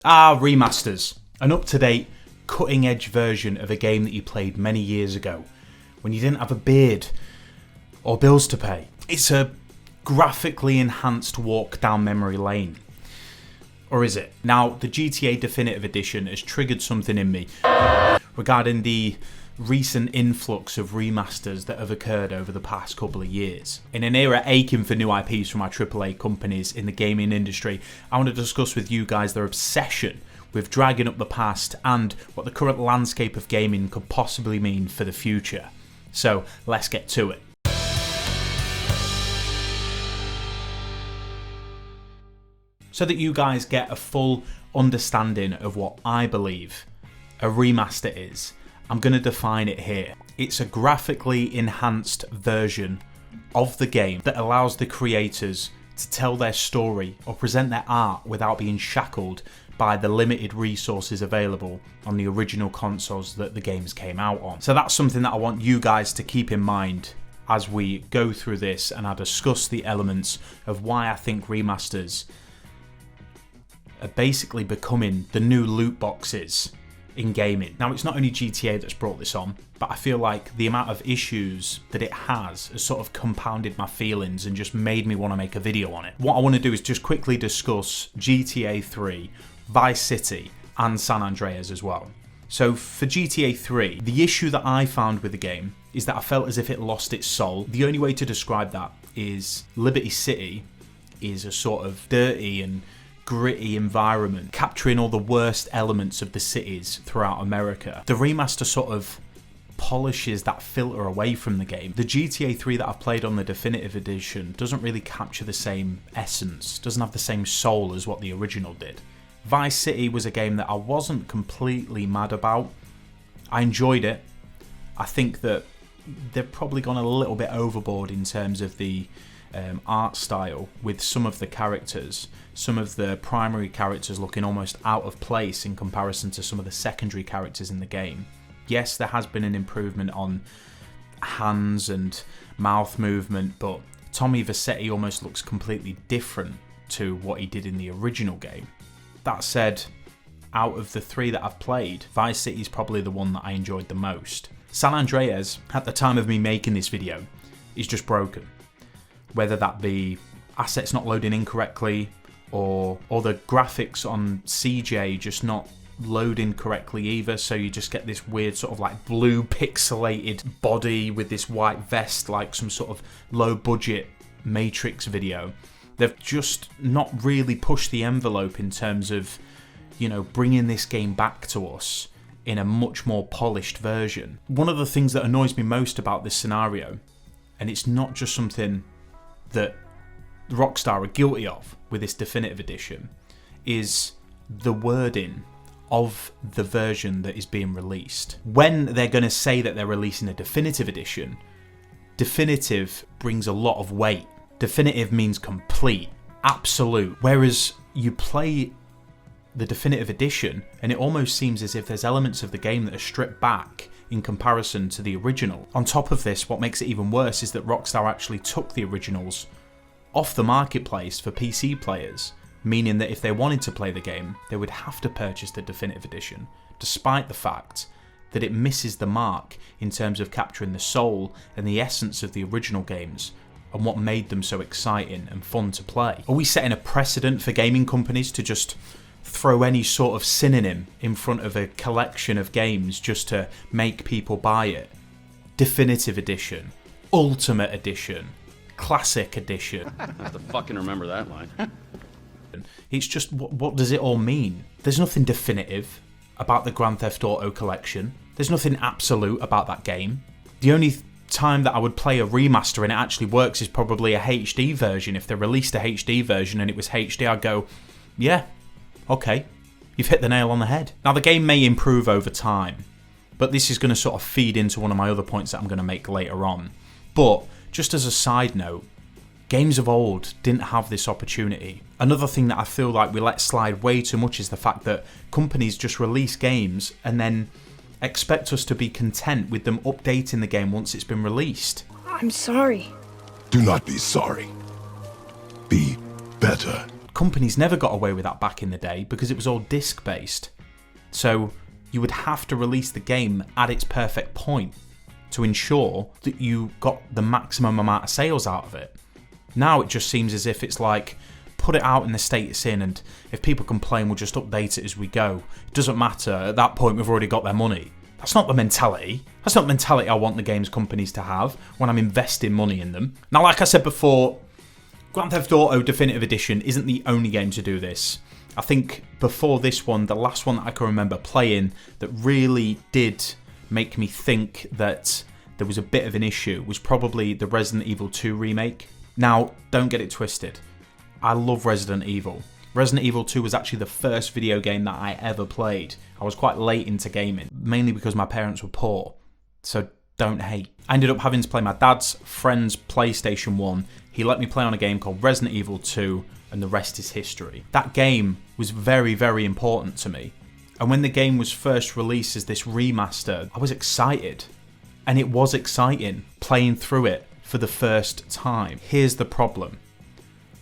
Remasters. An up-to-date, cutting-edge version of a game that you played many years ago when you didn't have a beard or bills to pay. It's a graphically enhanced walk down memory lane. Or is it? Now, the GTA Definitive Edition has triggered something in me regarding the recent influx of remasters that have occurred over the past couple of years. In an era aching for new IPs from our AAA companies in the gaming industry, I want to discuss with you guys their obsession with dragging up the past and what the current landscape of gaming could possibly mean for the future. So, let's get to it. So that you guys get a full understanding of what I believe a remaster is, I'm going to define it here. It's a graphically enhanced version of the game that allows the creators to tell their story or present their art without being shackled by the limited resources available on the original consoles that the games came out on. So that's something that I want you guys to keep in mind as we go through this and I discuss the elements of why I think remasters are basically becoming the new loot boxes in gaming. Now, it's not only GTA that's brought this on, but I feel like the amount of issues that it has sort of compounded my feelings and just made me want to make a video on it. What I want to do is just quickly discuss GTA 3, Vice City, and San Andreas as well. So for GTA 3, the issue that I found with the game is that I felt as if it lost its soul. The only way to describe that is Liberty City is a sort of dirty and gritty environment, capturing all the worst elements of the cities throughout America. The remaster sort of polishes that filter away from the game. The GTA 3 that I've played on the Definitive Edition doesn't really capture the same essence, doesn't have the same soul as what the original did. Vice City was a game that I wasn't completely mad about. I enjoyed it. I think that they've probably gone a little bit overboard in terms of the art style with some of the characters, some of the primary characters looking almost out of place in comparison to some of the secondary characters in the game. Yes, there has been an improvement on hands and mouth movement, but Tommy Vercetti almost looks completely different to what he did in the original game. That said, out of the three that I've played, Vice City is probably the one that I enjoyed the most. San Andreas, at the time of me making this video, is just broken. Whether that be assets not loading incorrectly or the graphics on CJ just not loading correctly either, so you just get this weird sort of like blue pixelated body with this white vest like some sort of low budget Matrix video. They've just not really pushed the envelope in terms of, you know, bringing this game back to us in a much more polished version. One of the things that annoys me most about this scenario, and it's not just something that Rockstar are guilty of with this Definitive Edition, is the wording of the version that is being released. When they're going to say that they're releasing a Definitive Edition, definitive brings a lot of weight. Definitive means complete, absolute. Whereas you play the Definitive Edition and it almost seems as if there's elements of the game that are stripped back in comparison to the original. On top of this, what makes it even worse is that Rockstar actually took the originals off the marketplace for PC players, meaning that if they wanted to play the game, they would have to purchase the Definitive Edition, despite the fact that it misses the mark in terms of capturing the soul and the essence of the original games and what made them so exciting and fun to play. Are we setting a precedent for gaming companies to just throw any sort of synonym in front of a collection of games just to make people buy it? Definitive Edition, Ultimate Edition, Classic Edition. I have to fucking remember that line. It's just, what does it all mean? There's nothing definitive about the Grand Theft Auto collection. There's nothing absolute about that game. The only time that I would play a remaster and it actually works is probably a HD version. If they released a HD version and it was HD, I'd go, yeah, okay, you've hit the nail on the head. Now, the game may improve over time, but this is going to sort of feed into one of my other points that I'm going to make later on. But just as a side note, games of old didn't have this opportunity. Another thing that I feel like we let slide way too much is the fact that companies just release games and then expect us to be content with them updating the game once it's been released. I'm sorry. Do not be sorry. Be better. Companies never got away with that back in the day because it was all disc based. So you would have to release the game at its perfect point to ensure that you got the maximum amount of sales out of it. Now it just seems as if it's like, put it out in the state it's in, and if people complain, we'll just update it as we go. It doesn't matter, at that point we've already got their money. That's not the mentality. That's not the mentality I want the games companies to have when I'm investing money in them. Now, like I said before, Grand Theft Auto Definitive Edition isn't the only game to do this. I think before this one, the last one that I can remember playing that really did make me think that there was a bit of an issue was probably the Resident Evil 2 remake. Now, don't get it twisted. I love Resident Evil. Resident Evil 2 was actually the first video game that I ever played. I was quite late into gaming, mainly because my parents were poor. So don't hate. I ended up having to play my dad's friend's PlayStation 1. He let me play on a game called Resident Evil 2, and the rest is history. That game was very, very important to me. And when the game was first released as this remaster, I was excited. And it was exciting playing through it for the first time. Here's the problem.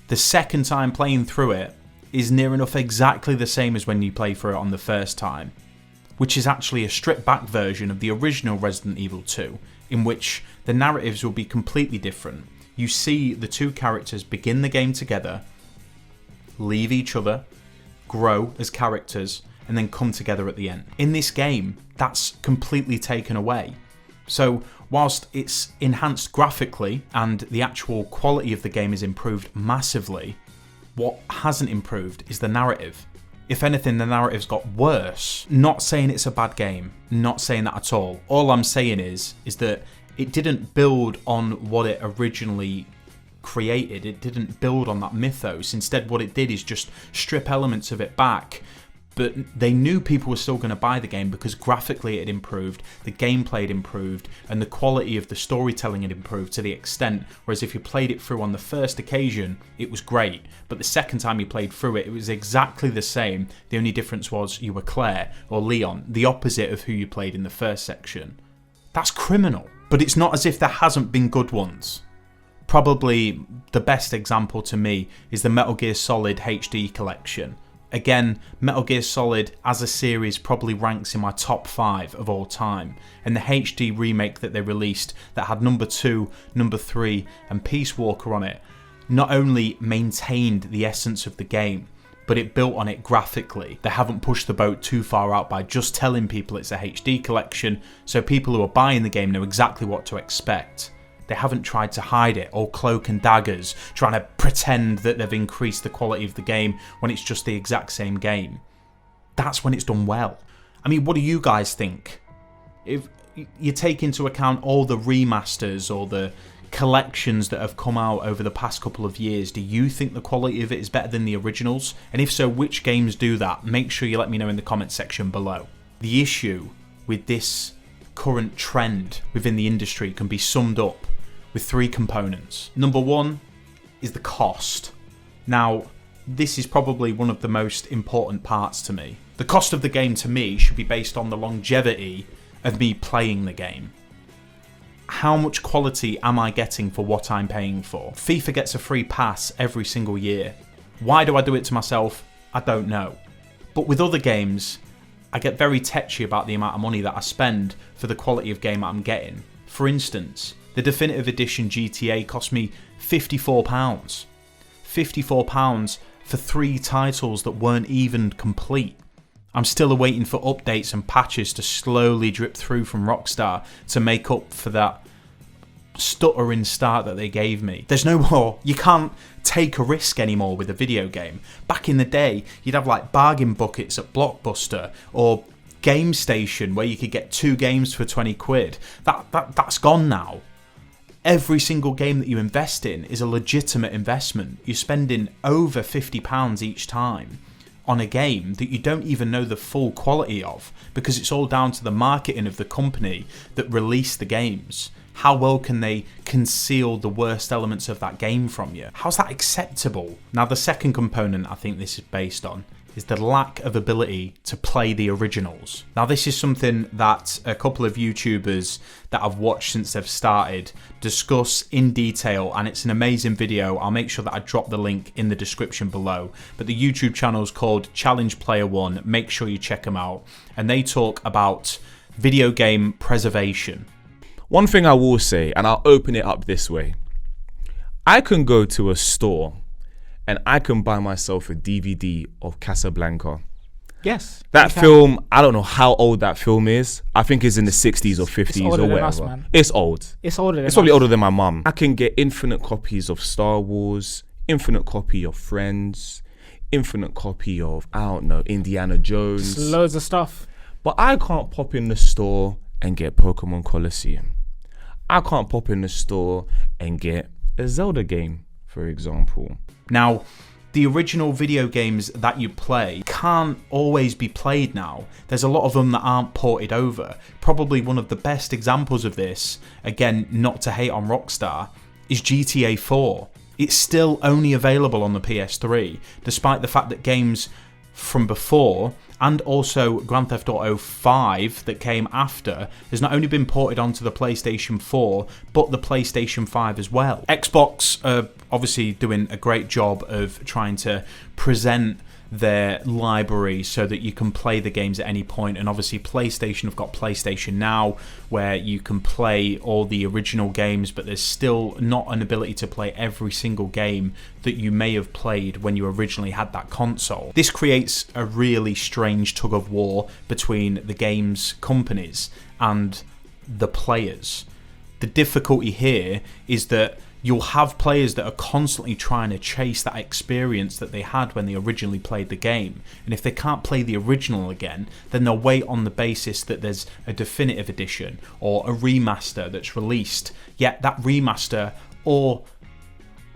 The second time playing through it is near enough exactly the same as when you play through it on the first time, which is actually a stripped back version of the original Resident Evil 2, in which the narratives will be completely different. You see the two characters begin the game together, leave each other, grow as characters, and then come together at the end. In this game, that's completely taken away. So whilst it's enhanced graphically and the actual quality of the game is improved massively, what hasn't improved is the narrative. If anything, the narrative's got worse. Not saying it's a bad game, not saying that at all. All I'm saying is that it didn't build on what it originally created. It didn't build on that mythos. Instead, what it did is just strip elements of it back. But they knew people were still going to buy the game because graphically it had improved, the gameplay had improved, and the quality of the storytelling had improved to the extent, whereas if you played it through on the first occasion, it was great. But the second time you played through it, it was exactly the same. The only difference was you were Claire or Leon, the opposite of who you played in the first section. That's criminal. But it's not as if there hasn't been good ones. Probably the best example to me is the Metal Gear Solid HD collection. Again, Metal Gear Solid as a series probably ranks in my top 5 of all time, and the HD remake that they released that had number 2, number 3 and Peace Walker on it not only maintained the essence of the game, but it built on it graphically. They haven't pushed the boat too far out by just telling people it's a HD collection, so people who are buying the game know exactly what to expect. They haven't tried to hide it, all cloak and daggers, trying to pretend that they've increased the quality of the game when it's just the exact same game. That's when it's done well. I mean, what do you guys think? If you take into account all the remasters or the collections that have come out over the past couple of years, do you think the quality of it is better than the originals? And if so, which games do that? Make sure you let me know in the comment section below. The issue with this current trend within the industry can be summed up with 3 components. Number 1 is the cost. Now, this is probably one of the most important parts to me. The cost of the game to me should be based on the longevity of me playing the game. How much quality am I getting for what I'm paying for? FIFA gets a free pass every single year. Why do I do it to myself? I don't know. But with other games, I get very tetchy about the amount of money that I spend for the quality of game I'm getting. For instance, the Definitive Edition GTA cost me £54. £54 for 3 titles that weren't even complete. I'm still awaiting for updates and patches to slowly drip through from Rockstar to make up for that stuttering start that they gave me. There's no more, you can't take a risk anymore with a video game. Back in the day, you'd have like bargain buckets at Blockbuster or Game Station where you could get 2 games for 20 quid. That's gone now. Every single game that you invest in is a legitimate investment. You're spending over £50 each time on a game that you don't even know the full quality of because it's all down to the marketing of the company that released the games. How well can they conceal the worst elements of that game from you? How's that acceptable? Now, the second component I think this is based on is the lack of ability to play the originals. Now, this is something that a couple of YouTubers that I've watched since they've started discuss in detail, and it's an amazing video. I'll make sure that I drop the link in the description below. But the YouTube channel is called Challenge Player One. Make sure you check them out. And they talk about video game preservation. One thing I will say, and I'll open it up this way. I can go to a store and I can buy myself a DVD of Casablanca. Yes. That film, I don't know how old that film is. I think it's in the 60s or 50s or whatever. Us, man. It's old. It's older than It's probably us. older than my mum. I can get infinite copies of Star Wars, infinite copy of Friends, infinite copy of, I don't know, Indiana Jones. It's loads of stuff. But I can't pop in the store and get Pokemon Coliseum. I can't pop in the store and get a Zelda game, for example. Now, the original video games that you play can't always be played now. There's a lot of them that aren't ported over. Probably one of the best examples of this, again, not to hate on Rockstar, is GTA 4. It's still only available on the PS3, despite the fact that games from before and also Grand Theft Auto 5 that came after has not only been ported onto the PlayStation 4 but the PlayStation 5 as well. Xbox are obviously doing a great job of trying to present their library so that you can play the games at any point, and obviously PlayStation have got PlayStation Now where you can play all the original games, but there's still not an ability to play every single game that you may have played when you originally had that console. This creates a really strange tug of war between the games companies and the players. The difficulty here is that you'll have players that are constantly trying to chase that experience that they had when they originally played the game. And if they can't play the original again, then they'll wait on the basis that there's a definitive edition or a remaster that's released. Yet that remaster or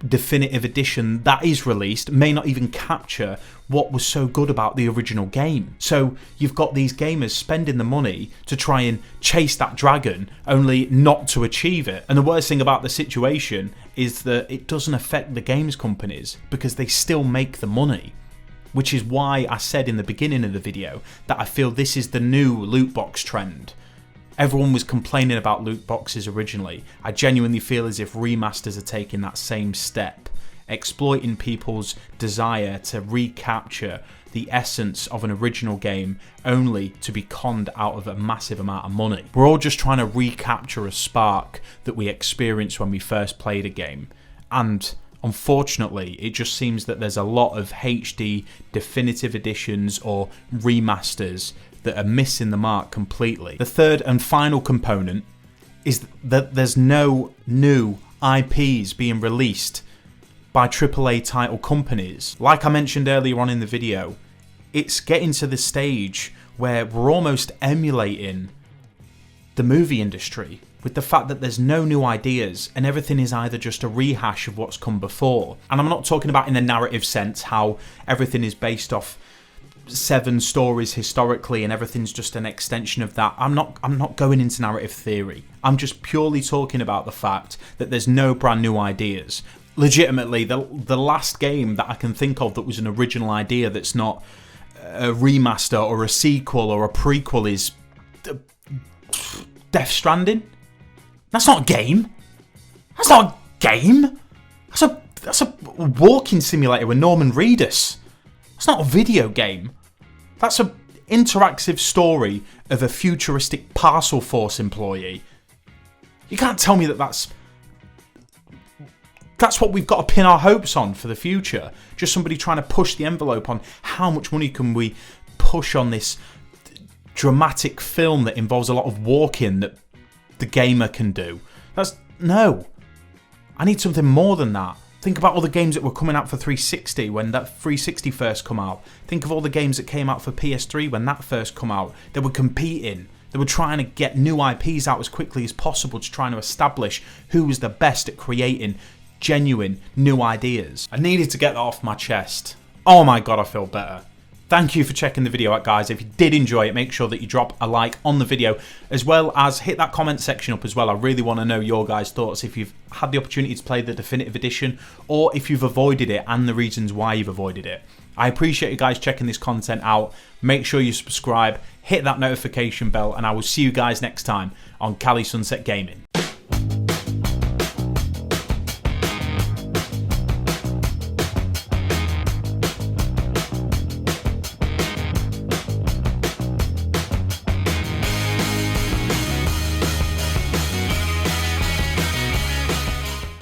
definitive edition that is released may not even capture what was so good about the original game. So you've got these gamers spending the money to try and chase that dragon, only not to achieve it. And the worst thing about the situation is that it doesn't affect the games companies because they still make the money. Which is why I said in the beginning of the video that I feel this is the new loot box trend. Everyone was complaining about loot boxes originally. I genuinely feel as if remasters are taking that same step, exploiting people's desire to recapture the essence of an original game only to be conned out of a massive amount of money. We're all just trying to recapture a spark that we experienced when we first played a game, and unfortunately it just seems that there's a lot of HD definitive editions or remasters that are missing the mark completely. The third and final component is that there's no new IPs being released by AAA title companies. Like I mentioned earlier on in the video, it's getting to the stage where we're almost emulating the movie industry with the fact that there's no new ideas and everything is either just a rehash of what's come before. And I'm not talking about in the narrative sense, how everything is based off 7 stories historically and everything's just an extension of that. I'm not going into narrative theory. I'm just purely talking about the fact that there's no brand new ideas. Legitimately, the last game that I can think of that was an original idea that's not a remaster or a sequel or a prequel is Death Stranding. That's not a game. That's not a game. That's a walking simulator with Norman Reedus. It's not a video game. That's an interactive story of a futuristic Parcel Force employee. You can't tell me that that's what we've got to pin our hopes on for the future. Just somebody trying to push the envelope on how much money can we push on this dramatic film that involves a lot of walking that the gamer can do. No. I need something more than that. Think about all the games that were coming out for 360 when that 360 first come out. Think of all the games that came out for PS3 when that first come out. They were competing. They were trying to get new IPs out as quickly as possible, just trying to establish who was the best at creating genuine new ideas. I needed to get that off my chest. Oh my god, I feel better. Thank you for checking the video out, guys. If you did enjoy it, make sure that you drop a like on the video, as well as hit that comment section up as well. I really want to know your guys' thoughts, if you've had the opportunity to play the definitive edition, or if you've avoided it and the reasons why you've avoided it. I appreciate you guys checking this content out. Make sure you subscribe, hit that notification bell, and I will see you guys next time on Cali Sunset Gaming.